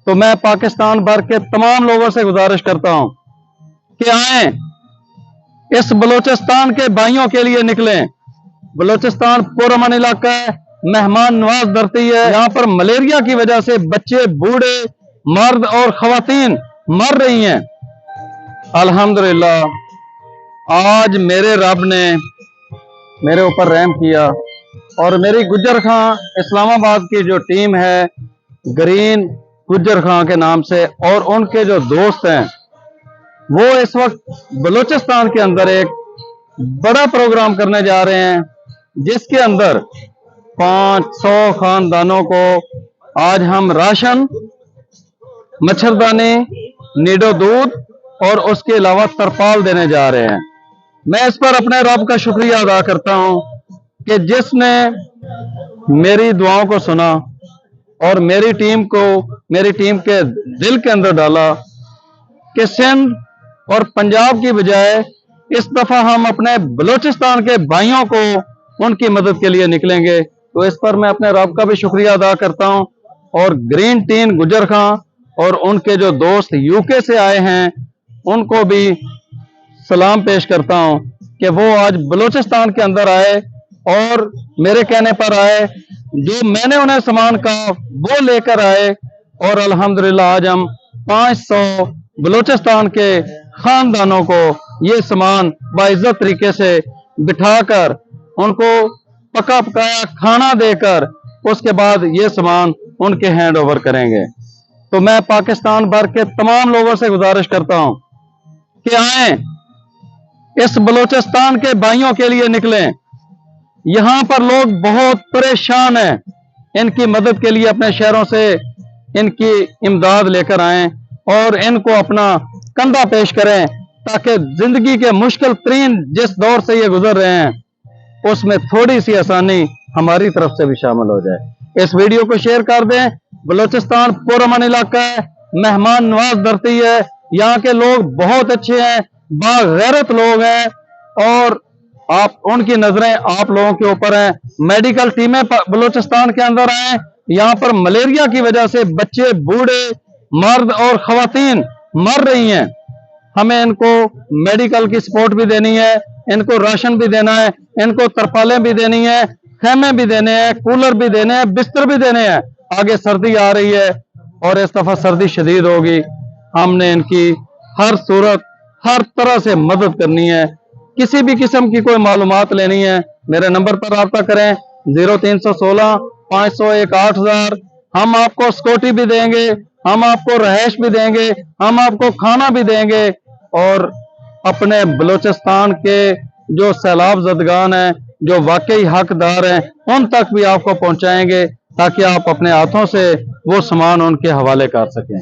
तो मैं पाकिस्तान भर के तमाम लोगों से गुजारिश करता हूं कि आए, इस बलूचिस्तान के भाइयों के लिए निकलें। बलूचिस्तान पुरअमन इलाका है, मेहमान नवाज धरती है। यहाँ पर मलेरिया की वजह से बच्चे, बूढ़े, मर्द और खवातीन मर रही हैं। अल्हम्दुलिल्लाह आज मेरे रब ने मेरे ऊपर रहम किया और मेरी गुज्जर खां इस्लामाबाद की जो टीम है, ग्रीन गुज्जर खां के नाम से, और उनके जो दोस्त हैं, वो इस वक्त बलूचिस्तान के अंदर एक बड़ा प्रोग्राम करने जा रहे हैं, जिसके अंदर 500 खानदानों को आज हम राशन, मच्छरदानी, नीडो दूध और उसके अलावा तरपाल देने जा रहे हैं। मैं इस पर अपने रब का शुक्रिया अदा करता हूं कि जिसने मेरी दुआओं को सुना और मेरी टीम के दिल के अंदर डाला कि सिंध और पंजाब की बजाय इस दफा हम अपने बलूचिस्तान के भाइयों को उनकी मदद के लिए निकलेंगे। तो इस पर मैं अपने रब का भी शुक्रिया अदा करता हूं और ग्रीन टीम गुज्जर खां और उनके जो दोस्त यूके से आए हैं, उनको भी सलाम पेश करता हूं कि वो आज बलूचिस्तान के अंदर आए और मेरे कहने पर आए, जो मैंने उन्हें सामान कहा वो लेकर आए, और अल्हम्दुलिल्लाह आज हम 500 बलूचिस्तान के खानदानों को ये सामान बाइज्जत तरीके से बिठाकर उनको पका पकाया खाना देकर उसके बाद ये सामान उनके हैंड ओवर करेंगे। तो मैं पाकिस्तान भर के तमाम लोगों से गुजारिश करता हूं कि आए, इस बलूचिस्तान के भाइयों के लिए निकलें। यहां पर लोग बहुत परेशान हैं, इनकी मदद के लिए अपने शहरों से इनकी इमदाद लेकर आएं और इनको अपना कंधा पेश करें, ताकि जिंदगी के मुश्किल तरीन जिस दौर से ये गुजर रहे हैं उसमें थोड़ी सी आसानी हमारी तरफ से भी शामिल हो जाए। इस वीडियो को शेयर कर दें। बलूचिस्तान पुरअमन इलाका है, मेहमान नवाज धरती है, यहाँ के लोग बहुत अच्छे हैं, बागैरत लोग हैं, और आप उनकी नजरें आप लोगों के ऊपर हैं। मेडिकल टीमें बलूचिस्तान के अंदर आए। यहाँ पर मलेरिया की वजह से बच्चे, बूढ़े, मर्द और खवातीन मर रही हैं। हमें इनको मेडिकल की सपोर्ट भी देनी है, इनको राशन भी देना है, इनको तरपालें भी देनी है, खेमे भी देने हैं, कूलर भी देने हैं, बिस्तर भी देने हैं। आगे सर्दी आ रही है और इस दफा सर्दी शदीद होगी। हमने इनकी हर सूरत, हर तरह से मदद करनी है। किसी भी किस्म की कोई मालूमात लेनी है, मेरे नंबर पर रब्ता करें 0316 501 8000। हम आपको स्कूटी भी देंगे, हम आपको रहायश भी देंगे, हम आपको खाना भी देंगे, और अपने बलूचिस्तान के जो सैलाब ज़दगान हैं, जो वाकई हकदार हैं, उन तक भी आपको पहुंचाएंगे, ताकि आप अपने हाथों से वो सामान उनके हवाले कर सकें।